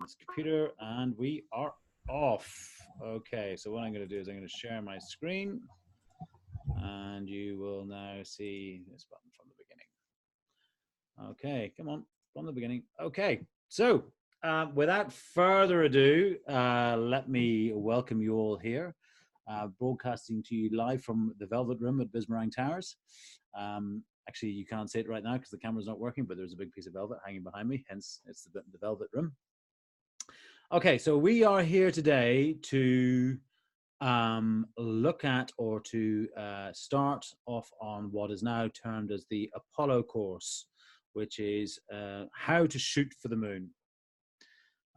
this computer, and we are off. Okay, so what I'm going to do is I'm going to share my screen, and you will now see this button from the beginning. Okay, come on, from the beginning. Okay, so without further ado, let me welcome you all here, broadcasting to you live from the Velvet Room at Bismarck Towers. Actually, you can't see it right now because the camera's not working, but there's a big piece of velvet hanging behind me, hence it's the Velvet Room. Okay, so we are here today to look at or to start off on what is now termed as the Apollo course, which is how to shoot for the moon.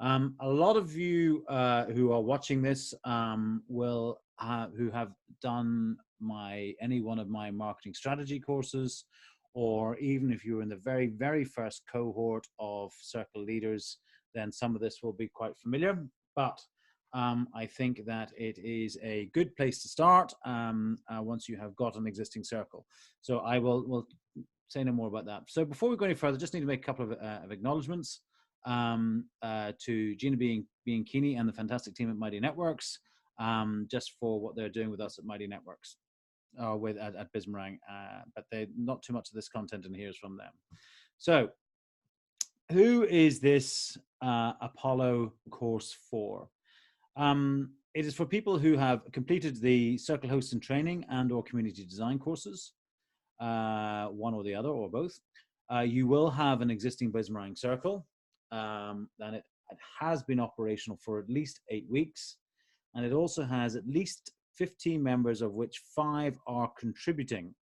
A lot of you who are watching this who have done any one of my marketing strategy courses, or even if you're in the very, very first cohort of circle leaders, then some of this will be quite familiar. But I think that it is a good place to start once you have got an existing circle. So I will say no more about that. So before we go any further, just need to make a couple of acknowledgements to Gina Bianchini and the fantastic team at Mighty Networks, just for what they're doing with us at Mighty Networks, at Bismarck, but they not too much of this content in here is from them. So who is this Apollo course for? It is for people who have completed the Circle Host and Training and or Community Design courses, one or the other or both. You will have an existing Bismarck circle, and it has been operational for at least 8 weeks, and it also has at least 15 members, of which 5 are contributing.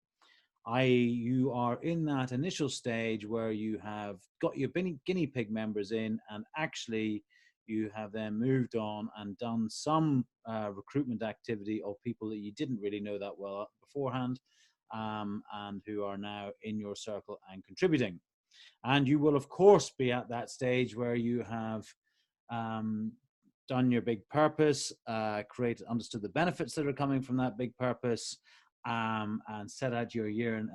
You are in that initial stage where you have got your guinea pig members in, and actually you have then moved on and done some recruitment activity of people that you didn't really know that well beforehand, and who are now in your circle and contributing. And you will, of course, be at that stage where you have done your big purpose, understood the benefits that are coming from that big purpose, and set out your year in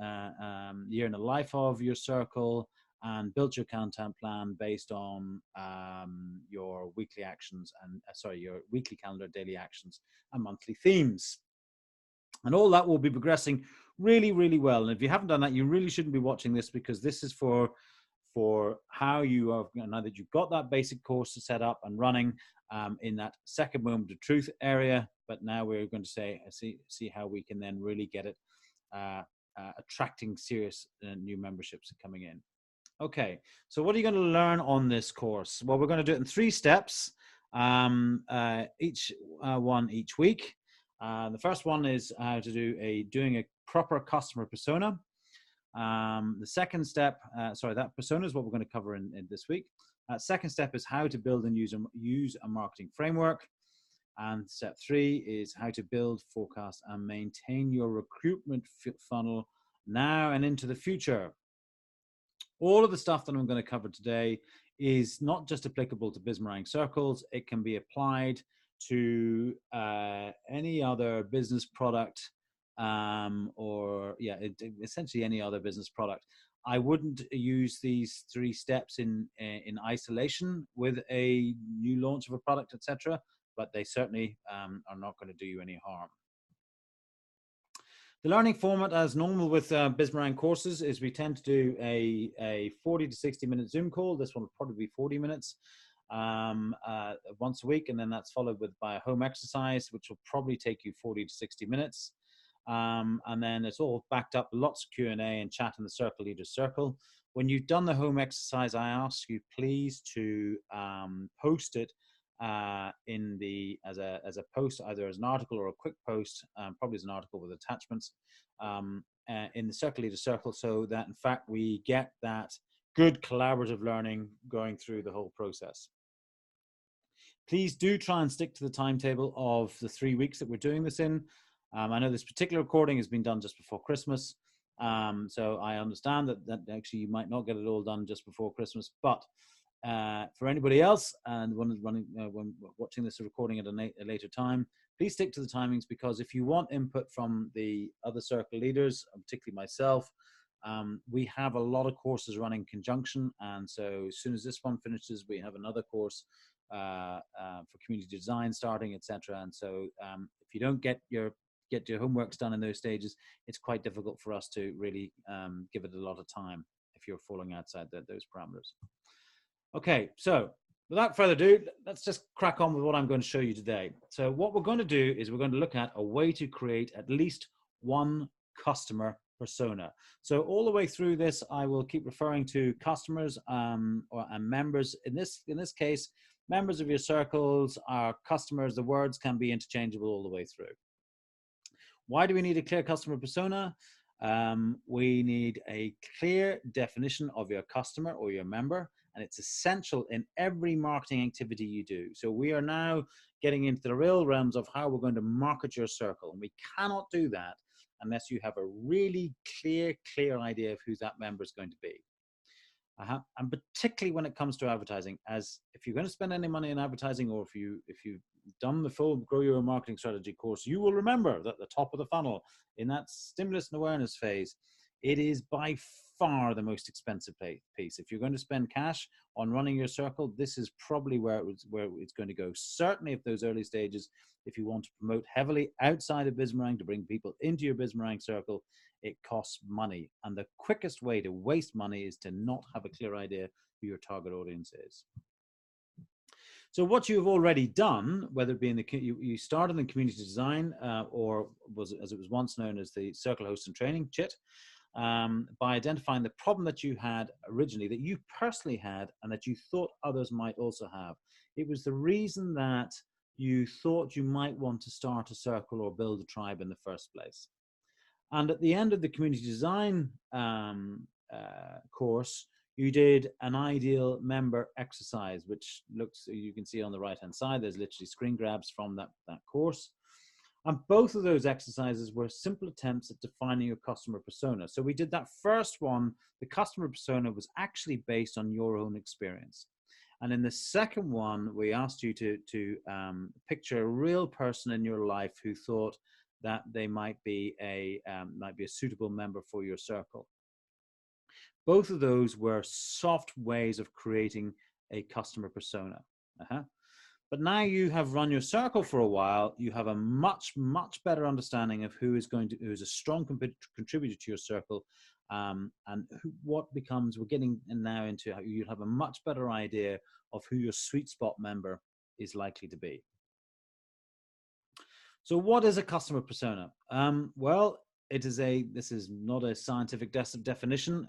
the life of your circle, and built your content plan based on your weekly actions and your weekly calendar, daily actions, and monthly themes. And all that will be progressing really, really well. And if you haven't done that, you really shouldn't be watching this, because this is for how you are, now that you've got that basic course to set up and running in that second moment of truth area. But now we're going to see how we can then really get it attracting serious new memberships coming in. Okay, so what are you going to learn on this course? Well, we're going to do it in 3 steps, each week. The first one is how to doing a proper customer persona. The second step, that persona is what we're going to cover in this week. Second step is how to build and use a marketing framework. And step 3 is how to build, forecast, and maintain your recruitment funnel now and into the future. All of the stuff that I'm going to cover today is not just applicable to Bismarck circles. It can be applied to any other business product, essentially any other business product. I wouldn't use these 3 steps in isolation with a new launch of a product, etc., but they certainly are not going to do you any harm. The learning format, as normal with Bismarck courses, is we tend to do a 40 to 60 minute Zoom call. This one will probably be 40 minutes once a week, and then that's followed by a home exercise, which will probably take you 40 to 60 minutes. And then it's all backed up, lots of Q&A and chat in the Circle Leaders Circle. When you've done the home exercise, I ask you please to post it as a post, either as an article or a quick post, probably as an article with attachments, in the Circle Leaders Circle, so that in fact we get that good collaborative learning going through the whole process. Please do try and stick to the timetable of the 3 weeks that we're doing this in. I know this particular recording has been done just before Christmas, so I understand that actually you might not get it all done just before Christmas, but for anybody else and when watching this recording at a later time, please stick to the timings, because if you want input from the other circle leaders, particularly myself, we have a lot of courses running in conjunction, and so as soon as this one finishes, we have another course for community design starting, etc. And so if you don't get your homeworks done in those stages, it's quite difficult for us to really give it a lot of time if you're falling outside those parameters. Okay, so without further ado, let's just crack on with what I'm going to show you today. So what we're going to do is we're going to look at a way to create at least one customer persona. So all the way through this, I will keep referring to customers and members. In this case, members of your circles are customers. The words can be interchangeable all the way through. Why do we need a clear customer persona? We need a clear definition of your customer or your member, and it's essential in every marketing activity you do. So we are now getting into the real realms of how we're going to market your circle, and we cannot do that unless you have a really clear idea of who that member is going to be. And particularly when it comes to advertising, as if you're going to spend any money in advertising, or if you've done the full Grow Your Marketing Strategy course, you will remember that the top of the funnel in that stimulus and awareness phase, it is by far the most expensive piece. If you're going to spend cash on running your circle, this is probably where it's going to go. Certainly at those early stages, if you want to promote heavily outside of Bismarck to bring people into your Bismarck circle, it costs money. And the quickest way to waste money is to not have a clear idea who your target audience is. So what you've already done, whether it be in you started in community design or was, as it was once known as the Circle Host and Training, CHIT, by identifying the problem that you had originally, that you personally had, and that you thought others might also have. It was the reason that you thought you might want to start a circle or build a tribe in the first place. And at the end of the community design course, you did an ideal member exercise, which looks, you can see on the right-hand side, there's literally screen grabs from that course. And both of those exercises were simple attempts at defining your customer persona. So we did that first one, the customer persona was actually based on your own experience. And in the second one, we asked you to picture a real person in your life who thought that they might be a suitable member for your circle. Both of those were soft ways of creating a customer persona. But now you have run your circle for a while, you have a much better understanding of who is a strong contributor to your circle, and what becomes, we're getting now into how you have a much better idea of who your sweet spot member is likely to be. So what is a customer persona? Well, this is not a scientific definition.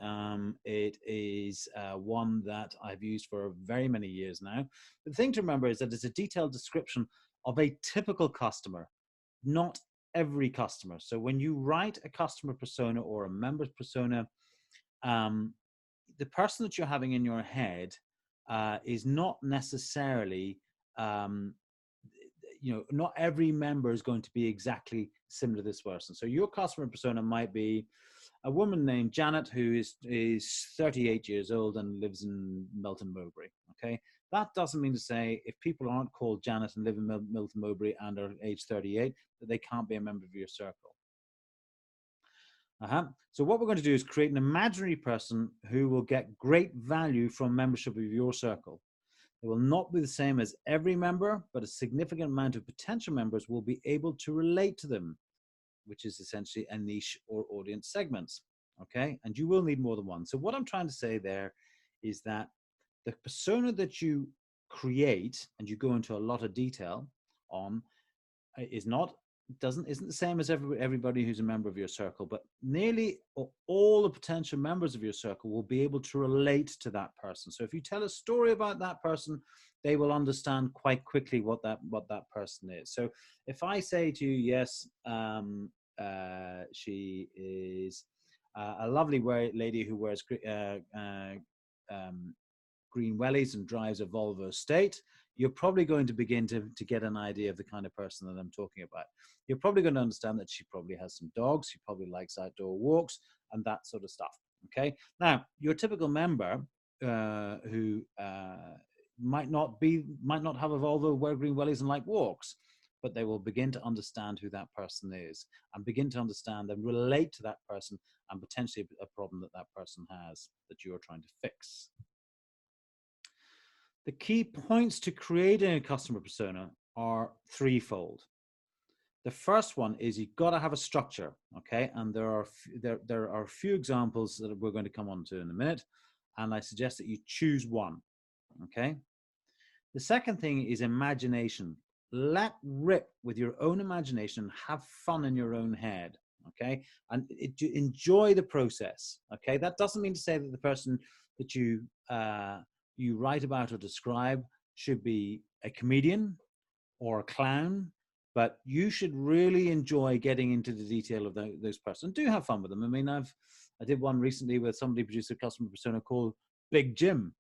It is one that I've used for very many years now. The thing to remember is that it's a detailed description of a typical customer, not every customer. So when you write a customer persona or a member persona, the person that you're having in your head is not necessarily not every member is going to be exactly similar to this person. So your customer persona might be a woman named Janet who is 38 years old and lives in Melton Mowbray. Okay, that doesn't mean to say if people aren't called Janet and live in Melton Mowbray and are age 38 that they can't be a member of your circle. So what we're going to do is create an imaginary person who will get great value from membership of your circle. It will not be the same as every member, but a significant amount of potential members will be able to relate to them, which is essentially a niche or audience segments. Okay, and you will need more than one. So what I'm trying to say there is that the persona that you create and you go into a lot of detail on isn't the same as everybody who's a member of your circle, but nearly all the potential members of your circle will be able to relate to that person. So if you tell a story about that person, they will understand quite quickly what that person is. So if I say to you, yes, she is a lovely lady who wears green wellies and drives a Volvo Estate, you're probably going to begin to get an idea of the kind of person that I'm talking about. You're probably going to understand that she probably has some dogs, she probably likes outdoor walks and that sort of stuff. Okay, now your typical member who might not have a Volvo, wear green wellies and like walks, but they will begin to understand who that person is and begin to understand and relate to that person and potentially a problem that person has that you're trying to fix. The key points to creating a customer persona are threefold. The first one is you've got to have a structure, okay? And there are a few examples that we're going to come on to in a minute, and I suggest that you choose one, okay? The second thing is imagination. Let rip with your own imagination and have fun in your own head, okay? And enjoy the process, okay? That doesn't mean to say that the person that you write about or describe should be a comedian or a clown, but you should really enjoy getting into the detail of those persons. Do have fun with them. I mean, I did one recently where somebody produced a customer persona called Big Jim.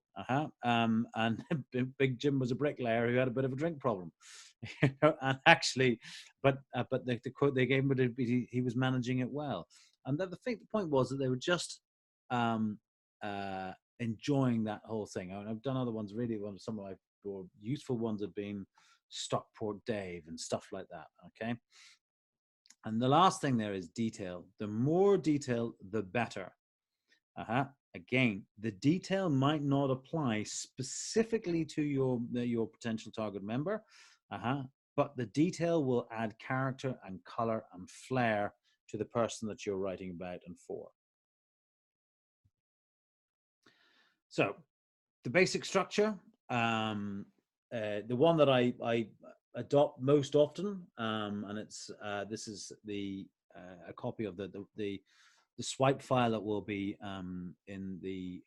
And Big Jim was a bricklayer who had a bit of a drink problem, and actually, but the quote they gave him, he was managing it well. And the point was that they were just um, enjoying that whole thing. I've done other ones really. Some of my more useful ones have been Stockport Dave and stuff like that, okay? And the last thing there is detail. The more detail, the better. Again, the detail might not apply specifically to your potential target member, but the detail will add character and color and flair to the person that you're writing about and for. So the basic structure, the one that I adopt most often, and it's this is a copy of the swipe file that will be in the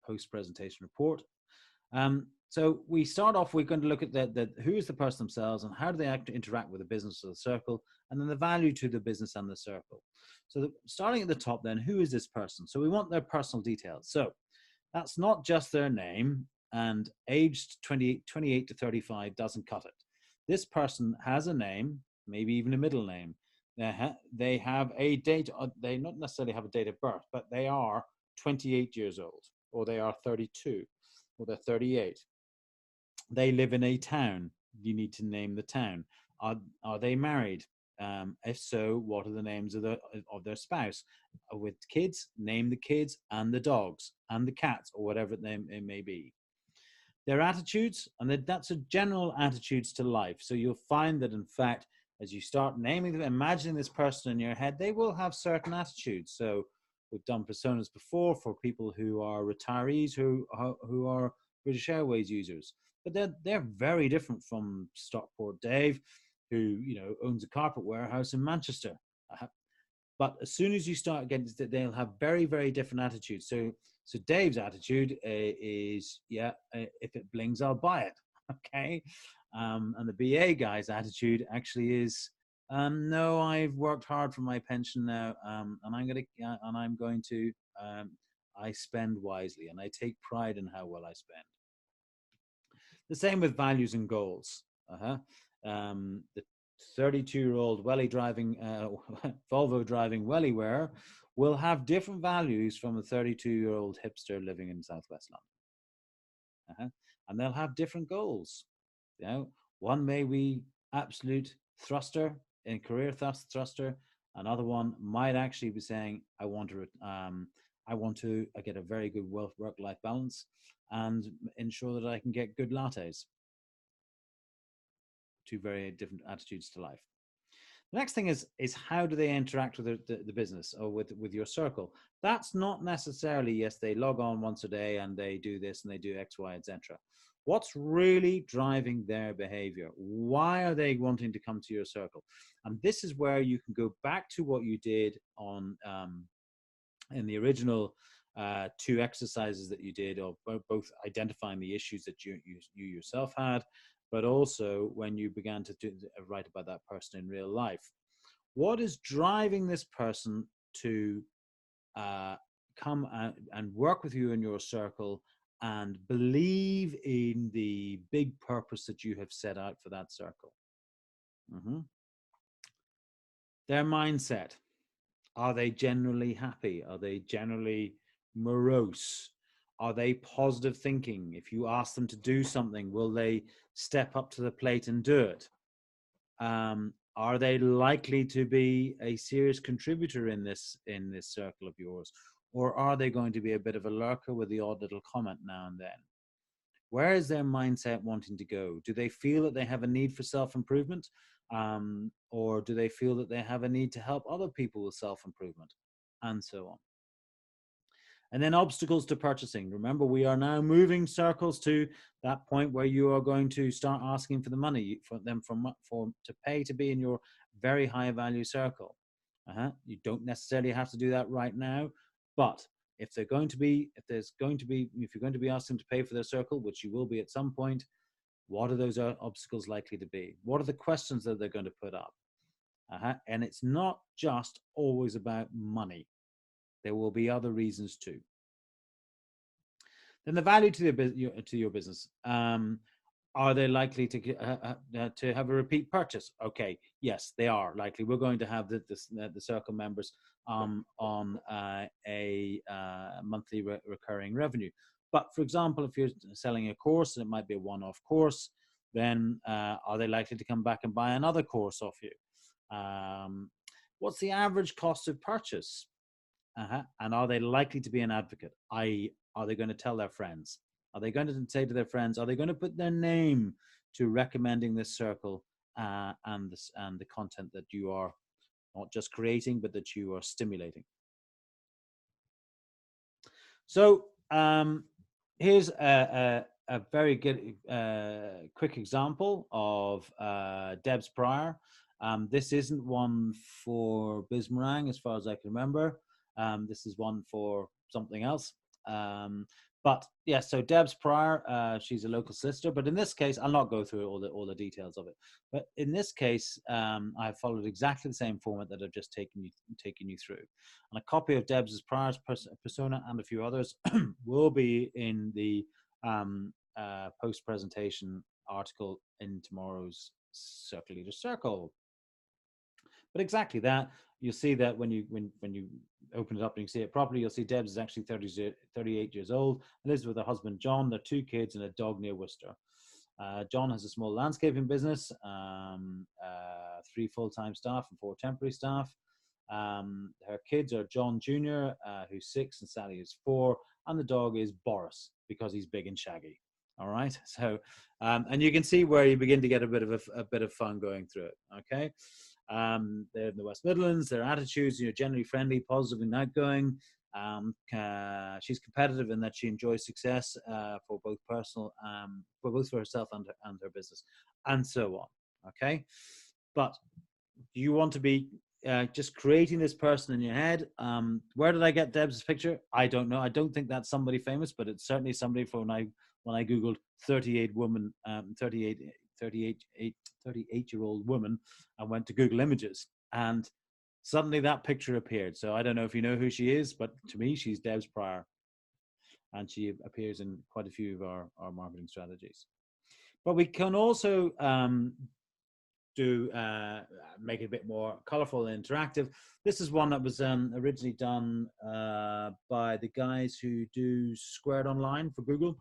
post-presentation report. So we start off, we're going to look at who is the person themselves and how do they interact with the business or the circle, and then the value to the business and the circle. So starting at the top then, who is this person? So we want their personal details. So that's not just their name, and aged 28 to 35 doesn't cut it. This person has a name, maybe even a middle name. They have a date, they not necessarily have a date of birth, but they are 28 years old, or they are 32, or they're 38. They live in a town. You need to name the town. Are they married? If so, what are the names of their spouse? With kids, name the kids and the dogs and the cats or whatever it may be. Their attitudes, and that's a general attitudes to life. So you'll find that in fact, as you start naming them, imagining this person in your head, they will have certain attitudes. So we've done personas before for people who are retirees who are British Airways users, but they're very different from Stockport Dave, who owns a carpet warehouse in Manchester. But as soon as you start getting, they'll have very, very different attitudes. So Dave's attitude is, if it blings, I'll buy it. Okay. And the BA guy's attitude actually is, no, I've worked hard for my pension now, and I'm going to, I spend wisely, and I take pride in how well I spend. The same with values and goals. The 32-year-old welly driving, Volvo driving welly wearer will have different values from a 32-year-old hipster living in Southwest London. And they'll have different goals. One may be absolute thruster in career thruster. Another one might actually be saying, I want to get a very good work-life balance and ensure that I can get good lattes. Two very different attitudes to life. The next thing is how do they interact with the business or with your circle? That's not necessarily, yes, they log on once a day and they do this and they do X, Y, etc. What's really driving their behavior? Why are they wanting to come to your circle? And this is where you can go back to what you did on in the original two exercises that you did, of both identifying the issues that you yourself had, but also when you began to write about that person in real life. What is driving this person to come and work with you in your circle and believe in the big purpose that you have set out for that circle? Their mindset. Are they generally happy? Are they generally morose? Are they positive thinking? If you ask them to do something, will they step up to the plate and do it? Are they likely to be a serious contributor in this circle of yours? Or are they going to be a bit of a lurker with the odd little comment now and then? Where is their mindset wanting to go? Do they feel that they have a need for self-improvement? Or do they feel that they have a need to help other people with self-improvement? And so on. And then obstacles to purchasing. Remember, we are now moving circles to that point where you are going to start asking for the money for them to pay to be in your very high value circle. You don't necessarily have to do that right now, but if you're going to be asked them to pay for their circle, which you will be at some point, what are those obstacles likely to be? What are the questions that they're going to put up? And it's not just always about money. There will be other reasons too. Then the value to your business. Are they likely to have a repeat purchase? Okay, yes, they are likely. We're going to have the circle members on a monthly recurring revenue. But for example, if you're selling a course and it might be a one-off course, then are they likely to come back and buy another course off you? What's the average cost of purchase? And are they likely to be an advocate? I.e., are they going to tell their friends? Are they going to say to their friends? Are they going to put their name to recommending this circle and the content that you are not just creating, but that you are stimulating? So here's a very good quick example of Deb's Prior. This isn't one for Bismarang, as far as I can remember. This is one for something else. But yeah, so Deb's Prior, she's a local solicitor, but in this case, I'll not go through all the details of it. But in this case, I followed exactly the same format that I've just taken you through. And a copy of Deb's Prior's persona and a few others will be in the post-presentation article in tomorrow's Circle Leader Circle. But exactly that, you'll see that when you open it up and you see it properly, you'll see Debs is actually 38 years old, lives with her husband John, their 2 kids, and a dog near Worcester. John has a small landscaping business, 3 full-time staff and 4 temporary staff. Her kids are John Jr., who's 6, and Sally is 4, and the dog is Boris because he's big and shaggy. All right, so and you can see where you begin to get a bit of fun going through it. Okay. They're in the West Midlands. Their attitudes, generally friendly, positive, and outgoing. She's competitive in that she enjoys success for both for herself and her business, and so on. Okay, but do you want to be just creating this person in your head? Where did I get Deb's picture? I don't know. I don't think that's somebody famous, but it's certainly somebody from when I googled 38-year-old woman and went to Google Images, and suddenly that picture appeared. So I don't know if you know who she is, but to me, she's Deb's Prior, and she appears in quite a few of our marketing strategies. But we can also make it a bit more colorful and interactive. This is one that was originally done by the guys who do Squared Online for Google.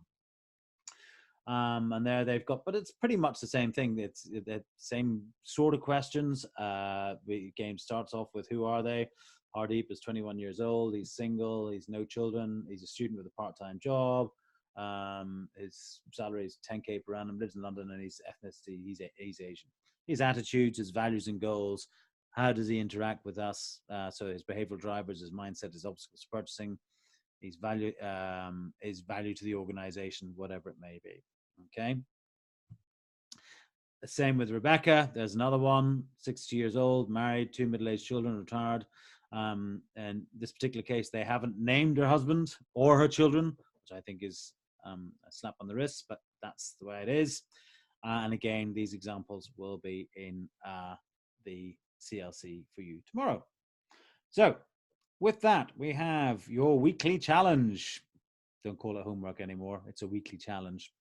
And there they've got, but it's pretty much the same thing. It's the same sort of questions. The game starts off with who are they? Hardeep is 21 years old. He's single. He's no children. He's a student with a part-time job. His salary is 10K per annum. Lives in London, and his ethnicity, he's Asian. His attitudes, his values and goals. How does he interact with us? So his behavioral drivers, his mindset, his obstacles to purchasing, his value to the organization, whatever it may be. Okay. The same with Rebecca. There's another one, 60 years old, married, 2 middle-aged children, retired. And in this particular case, they haven't named her husband or her children, which I think is a slap on the wrist, but that's the way it is. And again, these examples will be in the CLC for you tomorrow. So with that, we have your weekly challenge. Don't call it homework anymore. It's a weekly challenge.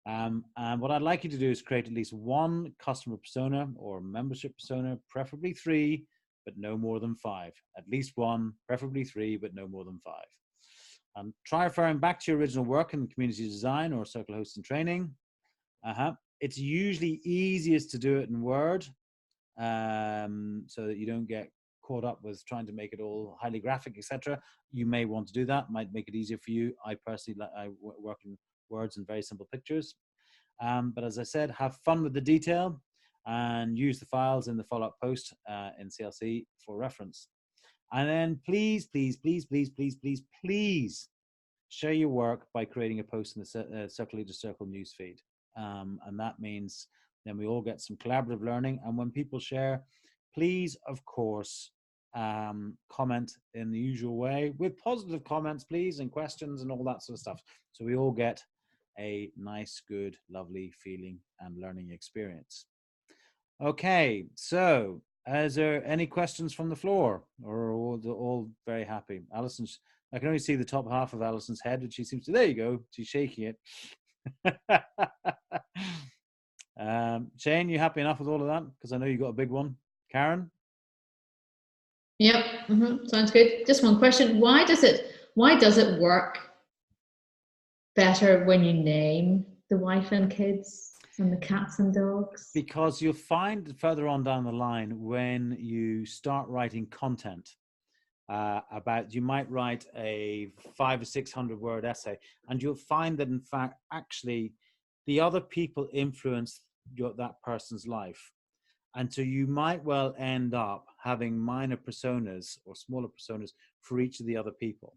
And what I'd like you to do is create at least 1 customer persona or membership persona, preferably 3, but no more than 5. At least 1, preferably 3, but no more than 5. Try referring back to your original work in community design or circle hosting training. It's usually easiest to do it in Word, so that you don't get caught up with trying to make it all highly graphic, etc. You may want to do that. Might make it easier for you. I personally work in words and very simple pictures. But as I said, have fun with the detail and use the files in the follow-up post in CLC for reference. And then please, please, please, please, please, please, please share your work by creating a post in the Circle Leader Circle newsfeed. And that means then we all get some collaborative learning. And when people share, please, of course, comment in the usual way with positive comments, please, and questions and all that sort of stuff. So we all get a nice, good, lovely feeling and learning experience. Okay, so is there any questions from the floor, or are all very happy? Alison's, I can only see the top half of Alison's head, and she seems to, there you go, she's shaking it. Shane, you happy enough with all of that? Because I know you got a big one. Karen? Yep, sounds good. Just one question. Why does it work better when you name the wife and kids and the cats and dogs? Because you'll find further on down the line when you start writing content about, you might write a 500 or 600 word essay, and you'll find that in fact, actually, the other people influence that person's life. And so you might well end up having minor personas or smaller personas for each of the other people.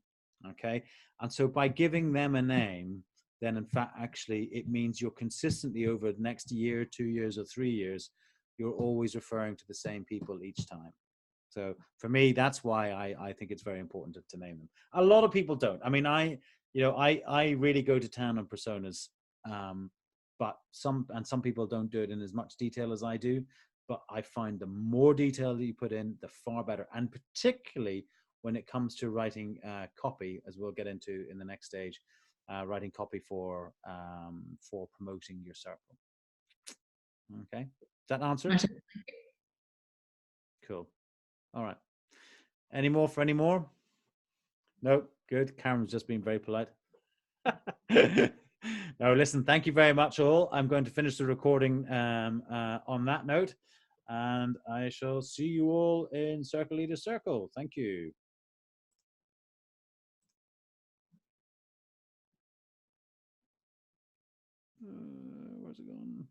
Okay. And so by giving them a name, then in fact, actually, it means you're consistently over the next year, 2 years, or 3 years, you're always referring to the same people each time. So for me, that's why I think it's very important to name them. A lot of people don't. I mean, I really go to town on personas, but some people don't do it in as much detail as I do. But I find the more detail that you put in, the far better. And particularly when it comes to writing copy, as we'll get into in the next stage, writing copy for promoting your circle. Okay, does that answer it? Cool. All right. Any more for any more? No, good. Karen's just been very polite. No, listen, thank you very much all. I'm going to finish the recording on that note, and I shall see you all in Circle Leader Circle. Thank you. Where's it gone?